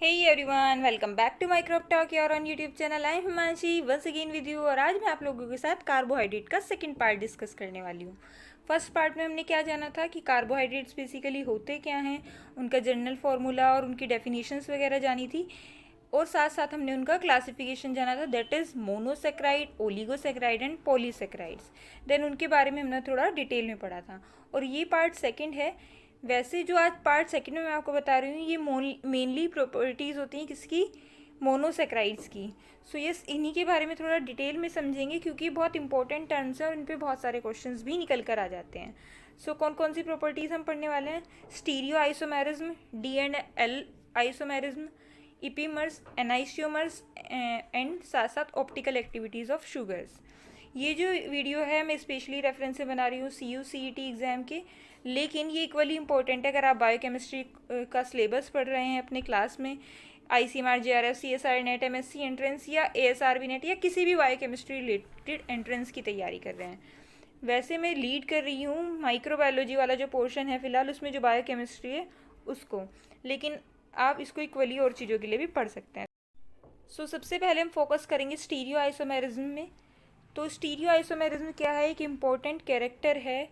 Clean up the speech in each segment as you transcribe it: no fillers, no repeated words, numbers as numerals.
Hey everyone, welcome back to Microbe Talk here on YouTube channel. I am Himanshi once again with you और आज मैं आप लोगों के साथ कार्बोहाइड्रेट का सेकंड पार्ट डिस्कस करने वाली हूँ। फर्स्ट पार्ट में हमने क्या जाना था कि कार्बोहाइड्रेट्स बेसिकली होते क्या हैं, उनका जनरल फार्मूला और उनकी डेफिनेशंस वगैरह जानी थी और साथ साथ हमने उनका क्लासिफिकेशन जाना था, that is monosaccharide, oligosaccharide and polysaccharides. Then उनके बारे में हमने थोड़ा डिटेल में पढ़ा था और ये पार्ट सेकंड है। वैसे जो आज पार्ट सेकंड में मैं आपको बता रही हूँ ये मेनली प्रॉपर्टीज़ होती हैं किसकी, मोनोसेक्राइड्स की। सो यस, इन्हीं के बारे में थोड़ा डिटेल में समझेंगे क्योंकि बहुत इंपॉर्टेंट टर्म्स हैं और इन पे बहुत सारे क्वेश्चंस भी निकल कर आ जाते हैं। सो कौन कौन सी प्रॉपर्टीज़ हम पढ़ने वाले हैं? Stereo isomerism, D and L isomerism, epimers, enantiomers and साथ साथ ऑप्टिकल एक्टिविटीज़ ऑफ शुगर्स। ये जो वीडियो है मैं स्पेशली रेफरेंस से बना रही हूँ CUCET एग्ज़ाम के, लेकिन ये इक्वली इंपॉर्टेंट है अगर आप बायोकेमिस्ट्री का सिलेबस पढ़ रहे हैं अपने क्लास में, ICMR, JRF, CSR net, MSc entrance या ASRB नेट या किसी भी बायोकेमिस्ट्री रिलेटेड एंट्रेंस की तैयारी कर रहे हैं। वैसे मैं लीड कर रही हूँ माइक्रोबायोलॉजी वाला जो पोर्शन है फ़िलहाल, उसमें जो बायोकेमिस्ट्री है उसको, लेकिन आप इसको इक्वली और चीज़ों के लिए भी पढ़ सकते हैं। सो सबसे पहले हम फोकस करेंगे स्टीरियो आइसोमेरिज्म में। तो स्टीरियो आइसोमेरिज्म क्या है? एक इम्पॉर्टेंट कैरेक्टर है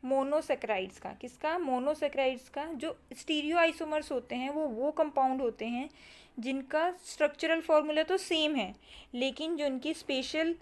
मोनोसेक्राइड्स का। किसका? मोनोसेक्राइड्स का। जो स्टीरियो आइसोमर्स होते हैं वो कंपाउंड होते हैं जिनका स्ट्रक्चरल फॉर्मूला तो सेम है, लेकिन जो उनकी स्पेशल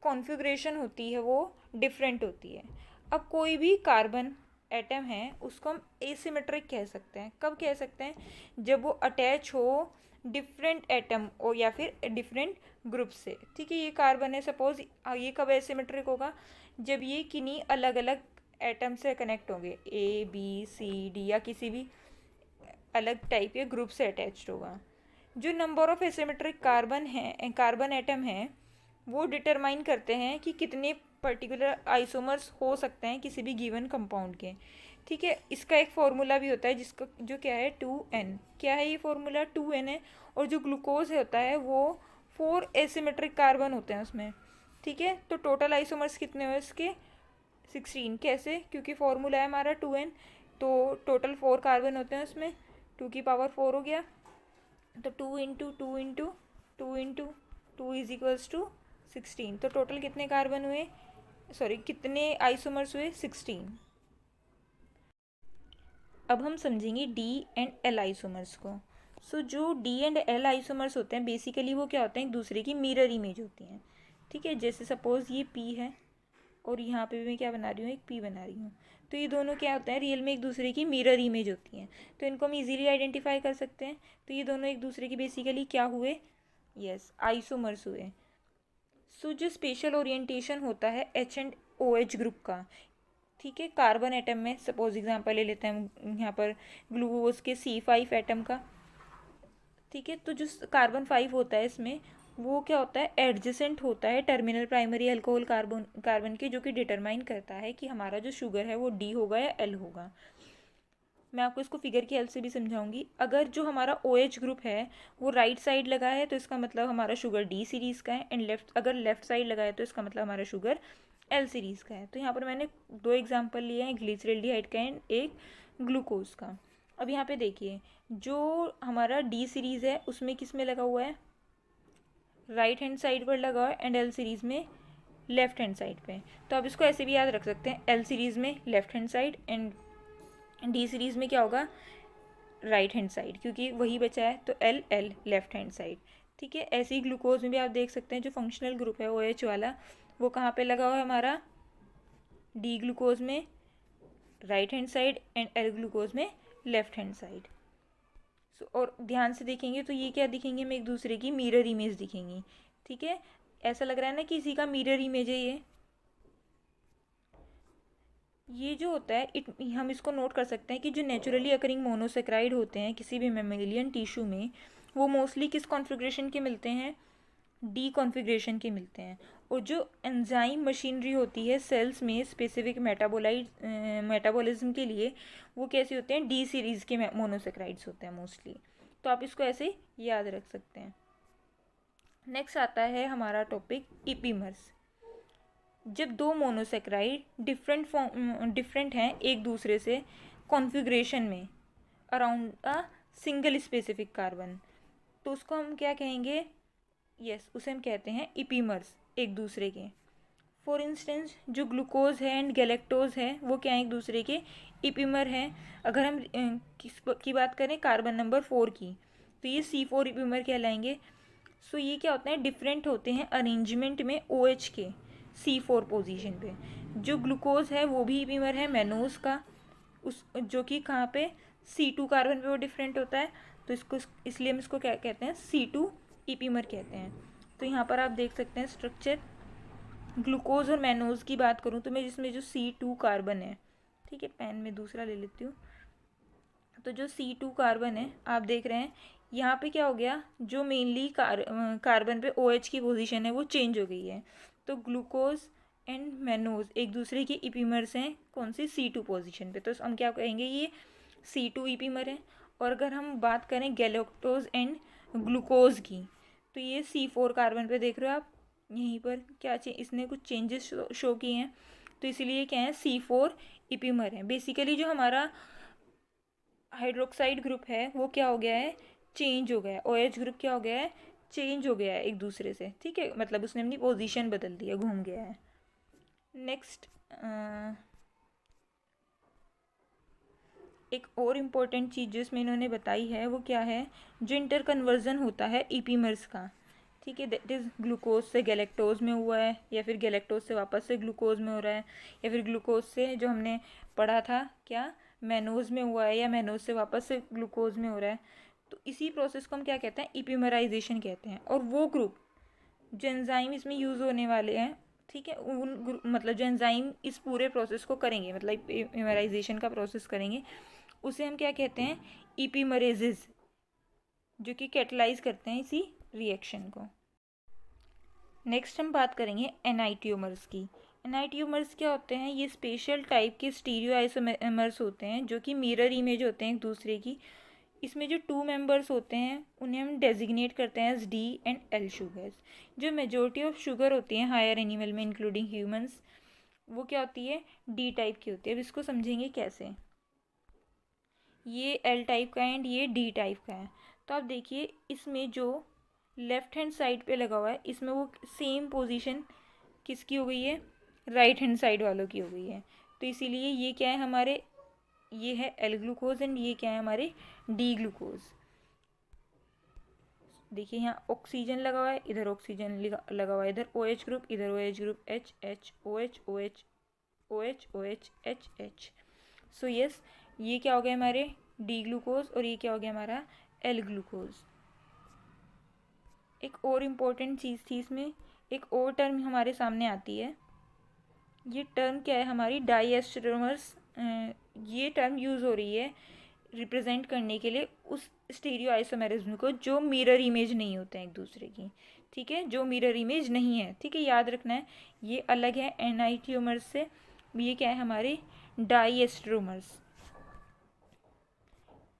कॉन्फ़िगरेशन होती है वो डिफरेंट होती है। अब कोई भी कार्बन एटम है उसको हम एसिमेट्रिक कह सकते हैं। कब कह सकते हैं? जब वो अटैच हो डिफरेंट एटम और या फिर डिफरेंट ग्रुप से। ठीक है, ये कार्बन है सपोज, ये कब एसिमेट्रिक होगा? जब ये किन्हीं अलग अलग एटम से कनेक्ट होंगे, ABCD या किसी भी अलग टाइप के ग्रुप से अटैच्ड होगा। जो number of asymmetric carbon atom हैं वो डिटरमाइन करते हैं कि कितने पर्टिकुलर आइसोमर्स हो सकते हैं किसी भी गिवन कंपाउंड के। ठीक है, इसका एक फॉर्मूला भी होता है जिसका जो क्या है 2N। क्या है ये फॉर्मूला? 2N है। और जो ग्लूकोज होता है वो 4 एसिमेट्रिक कार्बन होते हैं उसमें। ठीक है, तो टोटल आइसोमर्स कितने हुए इसके? 16। कैसे? क्योंकि फॉर्मूला है हमारा 2N, तो टोटल 4 कार्बन होते हैं उसमें, 2 की पावर 4 हो गया। तो 2 इज इक्वल्स टू 16। तो टोटल कितने कार्बन हुए, सॉरी कितने आइसोमर्स हुए? 16। अब हम समझेंगे डी एंड एल आइसोमर्स को। सो जो डी एंड एल आइसोमर्स होते हैं बेसिकली वो क्या होते हैं? एक दूसरे की मिरर इमेज होती हैं। ठीक है, जैसे सपोज ये पी है और यहाँ पे भी मैं क्या बना रही हूँ? एक पी बना रही हूँ। तो ये दोनों क्या होता है? रियल में एक दूसरे की मिरर इमेज होती हैं, तो इनको हम इजीली आइडेंटिफाई कर सकते हैं। तो ये दोनों एक दूसरे की बेसिकली क्या हुए? यस, आइसोमर्स हुए। सो जो स्पेशल ओरिएंटेशन होता है H&OH ग्रुप का, ठीक है, कार्बन एटम में सपोज एग्जांपल ले लेते हैं यहाँ पर ग्लूकोज के C5 एटम का। ठीक है, तो जो कार्बन 5 होता है इसमें वो क्या होता है? एडजेसेंट होता है टर्मिनल प्राइमरी अल्कोहल कार्बन के, जो कि डिटरमाइन करता है कि हमारा जो शुगर है वो D होगा या L होगा। मैं आपको इसको फिगर की हेल्प से भी समझाऊंगी। अगर जो हमारा OH ग्रुप है वो राइट साइड लगा है तो इसका मतलब हमारा शुगर D सीरीज़ का है, एंड अगर लेफ्ट साइड लगा है तो इसका मतलब हमारा शुगर L सीरीज़ का है। तो यहाँ पर मैंने 2 एग्जाम्पल लिए हैं, ग्लिसरॉल्डिहाइड का एंड एक ग्लूकोज का। अब यहाँ पे देखिए, जो हमारा D सीरीज़ है उसमें किस में लगा हुआ है? राइट हैंड साइड पर लगा हुआ है, एंड L सीरीज़ में लेफ्ट हैंड साइड पे। तो आप इसको ऐसे भी याद रख सकते हैं, L सीरीज़ में left hand side and D series में क्या होगा? राइट हैंड साइड, क्योंकि वही बचा है तो L लेफ्ट हैंड साइड। ठीक है, ऐसे ही ग्लूकोज में भी आप देख सकते हैं जो फंक्शनल ग्रुप है OH वाला वो कहाँ पे लगा हुआ है हमारा? D ग्लूकोज में right hand side and L glucose में लेफ्ट हैंड साइड। और ध्यान से देखेंगे तो ये क्या दिखेंगे? हमें एक दूसरे की मिरर इमेज दिखेंगी। ठीक है, ऐसा लग रहा है ना कि इसी का मिरर इमेज है ये जो होता है हम इसको नोट कर सकते हैं कि जो नेचुरली अकरिंग मोनोसेक्राइड होते हैं किसी भी मेमेलियन टिश्यू में वो मोस्टली किस कॉन्फ़िगरेशन के मिलते हैं? डी कॉन्फ़िगरेशन के मिलते हैं। और जो एंजाइम मशीनरी होती है सेल्स में स्पेसिफिक मेटाबॉलिज्म के लिए वो कैसे होते हैं? D सीरीज़ के मोनोसेक्राइड्स होते हैं मोस्टली। तो आप इसको ऐसे याद रख सकते हैं। नेक्स्ट आता है हमारा टॉपिक इपीमर्स। जब दो मोनोसेक्राइड डिफरेंट हैं एक दूसरे से कॉन्फ़िगरेशन में अराउंड सिंगल स्पेसिफिक कार्बन, तो उसको हम क्या कहेंगे, उसे हम कहते हैं इपीमर्स एक दूसरे के। फॉर इंस्टेंस जो ग्लूकोज है एंड गैलेक्टोज है वो क्या है, एक दूसरे के इपीमर हैं। अगर हम किस की बात करें, कार्बन नंबर 4 की, तो ये C4 इपीमर कहलाएंगे। सो ये क्या होता है, डिफरेंट होते हैं अरेंजमेंट में OH के C4 पोजीशन पे। जो ग्लूकोज है वो भी इपीमर है मैनोज का, उस जो कि कहाँ पे C2 कार्बन पे वो डिफरेंट होता है, तो इसको इसलिए हम इसको क्या कहते हैं, C2 इपीमर कहते हैं। तो यहाँ पर आप देख सकते हैं स्ट्रक्चर। ग्लूकोज और मैनोज की बात करूँ तो मैं जिसमें जो C2 कार्बन है, ठीक है, पेन में दूसरा ले लेती हूँ। तो जो C2 कार्बन है आप देख रहे हैं यहाँ पे क्या हो गया, जो मेनली कार्बन पे OH की पोजीशन है वो चेंज हो गई है। तो ग्लूकोज एंड मैनोज एक दूसरे के इपीमर्स हैं, कौन सी C2 पोजीशन पे, तो हम क्या कहेंगे, ये C2 इपीमर है। और अगर हम बात करें गैलेक्टोज एंड ग्लूकोज की, तो ये C4 कार्बन पे देख रहे हो आप, यहीं पर क्या इसने कुछ चेंजेस शो किए हैं, तो इसीलिए क्या है, C4 इपीमर है। बेसिकली जो हमारा हाइड्रोक्साइड ग्रुप है वो क्या हो गया है, चेंज हो गया है। OH ग्रुप क्या हो गया है, चेंज हो गया है एक दूसरे से, ठीक है, मतलब उसने अपनी पोजीशन बदल दिया, घूम गया है। नेक्स्ट एक और इम्पोर्टेंट चीज़ जो इसमें इन्होंने बताई है वो क्या है, जो इंटर कन्वर्जन होता है इपीमर्स का, ठीक है, दैट इज़ ग्लूकोज से गैलेक्टोज में हुआ है, या फिर गैलेक्टोज से वापस से ग्लूकोज में हो रहा है, या फिर ग्लूकोज से जो हमने पढ़ा था क्या मैनोज में हुआ है, या मैनोज से वापस से ग्लूकोज में हो रहा है। तो इसी प्रोसेस को हम क्या कहते हैं, इपीमराइजेशन कहते हैं। और वो ग्रुप जो एंजाइम इसमें यूज़ होने वाले हैं, ठीक है, मतलब जो एंजाइम इस पूरे प्रोसेस को करेंगे, मतलब इपीमराइजेशन का प्रोसेस करेंगे, उसे हम क्या कहते हैं, इपीमरेजेस, जो कि कैटलाइज करते हैं इसी रिएक्शन को। नेक्स्ट हम बात करेंगे एनाइटियोमर्स की। एनाइटियोमर्स क्या होते हैं, ये स्पेशल टाइप के स्टीरियो आइसोमर्स होते हैं जो कि मिरर इमेज होते हैं एक दूसरे की। इसमें जो 2 मेंबर्स होते हैं उन्हें हम डेजिग्नेट करते हैं as D and L sugars. जो मेजोरिटी ऑफ शुगर होती हैं हायर एनिमल में इंक्लूडिंग ह्यूमंस, वो क्या होती है, D टाइप की होती है। अब इसको समझेंगे कैसे, ये L टाइप का है एंड ये D टाइप का है। तो आप देखिए इसमें जो लेफ्ट हैंड साइड पे लगा हुआ है, इसमें वो सेम पोजीशन किसकी हो गई है, राइट हैंड साइड वालों की हो गई है। तो इसीलिए ये क्या है हमारे, ये है L ग्लूकोज एंड ये क्या है हमारे D ग्लूकोज। देखिए यहाँ ऑक्सीजन लगा हुआ है, इधर ऑक्सीजन लगा हुआ है, इधर OH ग्रुप, इधर OH group, H H OH OH OH OH H H। So yes, ये क्या हो गया हमारे D ग्लूकोज और ये क्या हो गया हमारा L ग्लूकोज। एक और इम्पोर्टेंट चीज़ थी इसमें, एक और टर्म हमारे सामने आती है, ये टर्म क्या है हमारी डाइएस्टेरोमर्स। ये टर्म यूज़ हो रही है रिप्रेजेंट करने के लिए उस स्टीरियो आइसोमेरिज्म को जो मिरर इमेज नहीं होते हैं एक दूसरे की, ठीक है, जो मिरर इमेज नहीं है, ठीक है, याद रखना है, ये अलग है एनाइटियोमर्स से। ये क्या है हमारे डाइएस्टेरोमर्स।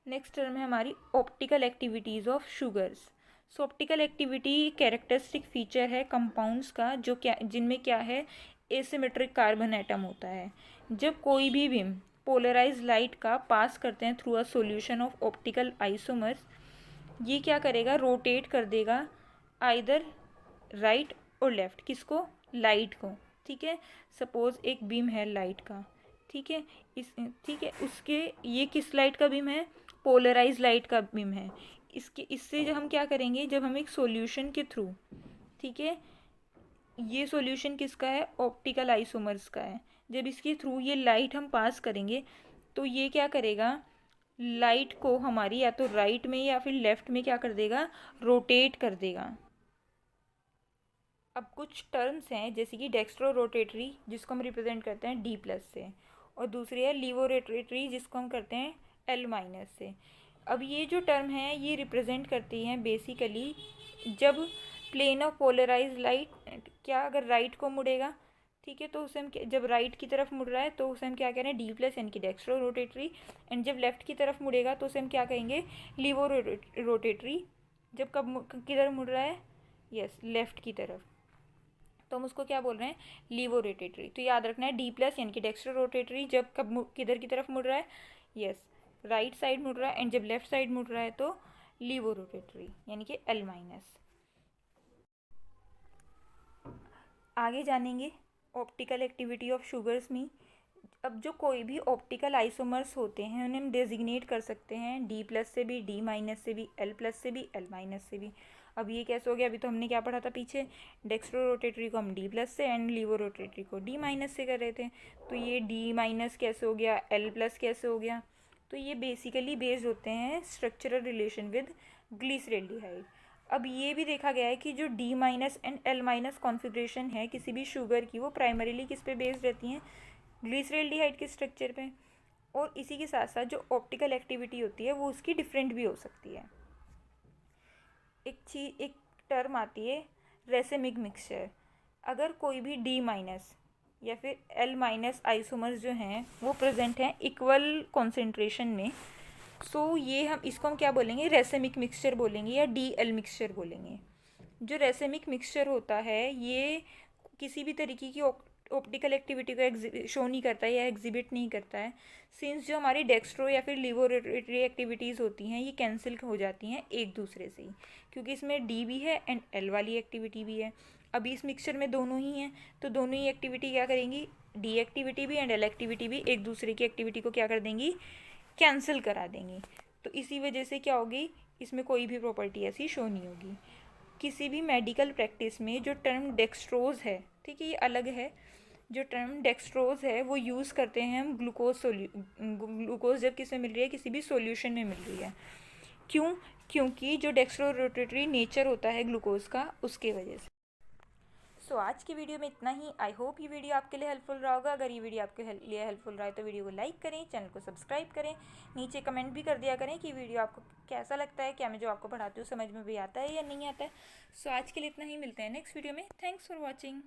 नेक्स्ट टर्म है हमारी optical activities of sugars. So optical activity characteristic feature है कंपाउंड्स का जो क्या, जिनमें क्या है, एसिमेट्रिक कार्बन एटम होता है। जब कोई भी बीम पोलराइज लाइट का पास करते हैं through a solution of optical isomers, ये क्या करेगा, रोटेट कर देगा आइदर राइट और लेफ्ट, किसको, लाइट को, ठीक है। सपोज एक बीम है लाइट का, ठीक है, ठीक है, उसके ये किस लाइट का बीम है, पोलराइज लाइट का बीम है। इससे जो हम क्या करेंगे, जब हम एक सॉल्यूशन के थ्रू, ठीक है, ये सॉल्यूशन किसका है, ऑप्टिकल आइसोमर्स का है, जब इसके थ्रू ये लाइट हम पास करेंगे तो ये क्या करेगा, लाइट को हमारी या तो राइट में या फिर लेफ्ट में क्या कर देगा, रोटेट कर देगा। अब कुछ टर्म्स हैं जैसे कि डेक्स्ट्रो रोटेटरी जिसको हम रिप्रेजेंट करते हैं D+ से, और दूसरी है लीवो रोटेटरी जिसको हम करते हैं L- से। अब ये जो टर्म है ये रिप्रेजेंट करती हैं बेसिकली जब प्लेन ऑफ पोलराइज लाइट क्या अगर राइट को मुड़ेगा, ठीक है, तो उसे हम जब राइट की तरफ मुड़ रहा है तो उसे हम क्या कह रहे हैं, D+ यानी कि डेक्स्ट्रो रोटेटरी। एंड जब लेफ्ट की तरफ मुड़ेगा तो उसे हम क्या कहेंगे, लीवो रोटेटरी। जब कब किधर मुड़ रहा है, यस, लेफ्ट की तरफ, तो हम उसको क्या बोल रहे हैं, लीवो रोटेटरी। तो याद रखना है D+ यानी कि डेक्स्ट्रो रोटेटरी जब कब किधर की तरफ मुड़ रहा है, यस, राइट साइड मुड़ रहा है, एंड जब लेफ्ट साइड मुड़ रहा है तो लीवो रोटेटरी यानी कि L माइनस। आगे जानेंगे ऑप्टिकल एक्टिविटी ऑफ शुगर्स में। अब जो कोई भी ऑप्टिकल आइसोमर्स होते हैं उन्हें हम डेजिग्नेट कर सकते हैं डी प्लस से भी, डी माइनस से भी, एल प्लस से भी, एल माइनस से भी। अब ये कैसे हो गया? अभी तो हमने क्या पढ़ा था पीछे, डेक्स्ट्रो रोटेटरी को हम डी प्लस से एंड लीवो रोटेटरी को डी माइनस से कर रहे थे। तो ये डी माइनस कैसे हो गया, एल प्लस कैसे हो गया? तो ये बेसिकली बेस्ड होते हैं स्ट्रक्चरल रिलेशन विद ग्लिसरेल्डिहाइड। अब ये भी देखा गया है कि जो D minus and L minus configuration है किसी भी शुगर की, वो प्राइमरीली किस पे बेस्ड रहती हैं? ग्लिसरेल्डिहाइड के स्ट्रक्चर पे। और इसी के साथ साथ जो ऑप्टिकल एक्टिविटी होती है वो उसकी डिफरेंट भी हो सकती है। एक टर्म आती है रेसेमिक मिक्सचर। अगर कोई भी डी माइनस या फिर एल माइनस आइसोमर्स जो हैं वो प्रेजेंट हैं इक्वल कॉन्सेंट्रेशन में, सो ये इसको हम क्या बोलेंगे? रेसेमिक मिक्सचर बोलेंगे या डी एल मिक्सचर बोलेंगे। जो रेसेमिक मिक्सचर होता है ये किसी भी तरीके की ऑप्टिकल एक्टिविटी को शो नहीं करता है या एग्जिबिट नहीं करता है, सिंस जो हमारी डेक्स्ट्रो या फिर लिवोरेटरी एक्टिविटीज़ होती हैं ये कैंसिल हो जाती हैं एक दूसरे से ही, क्योंकि इसमें डी भी है एंड एल वाली एक्टिविटी भी है। अभी इस मिक्सचर में दोनों ही हैं, तो दोनों ही एक्टिविटी क्या करेंगी? डी एक्टिविटी भी एंड एल एक्टिविटी भी एक दूसरे की एक्टिविटी को क्या कर देंगी? कैंसिल करा देंगी। तो इसी वजह से क्या होगी? इसमें कोई भी प्रॉपर्टी ऐसी शो नहीं होगी। किसी भी मेडिकल प्रैक्टिस में जो टर्म डेक्स्ट्रोज है, ठीक है, ये अलग है। जो टर्म डेक्स्ट्रोज है वो यूज़ करते हैं हम ग्लूकोज जब किसे मिल रही है? किसी भी सॉल्यूशन में मिल रही है। क्यों? क्योंकि जो डेक्स्ट्रो रोटेटरी नेचर होता है ग्लूकोज का, उसके वजह से। सो आज की वीडियो में इतना ही। आई होप ये वीडियो आपके लिए हेल्पफुल रहा होगा। अगर ये वीडियो आपके लिए हेल्पफुल रहा है तो वीडियो को लाइक करें, चैनल को सब्सक्राइब करें, नीचे कमेंट भी कर दिया करें कि वीडियो आपको कैसा लगता है, क्या मैं जो आपको पढ़ाती हूँ समझ में भी आता है या नहीं आता है। सो आज के लिए इतना ही, मिलते हैं नेक्स्ट वीडियो में। Thanks for watching.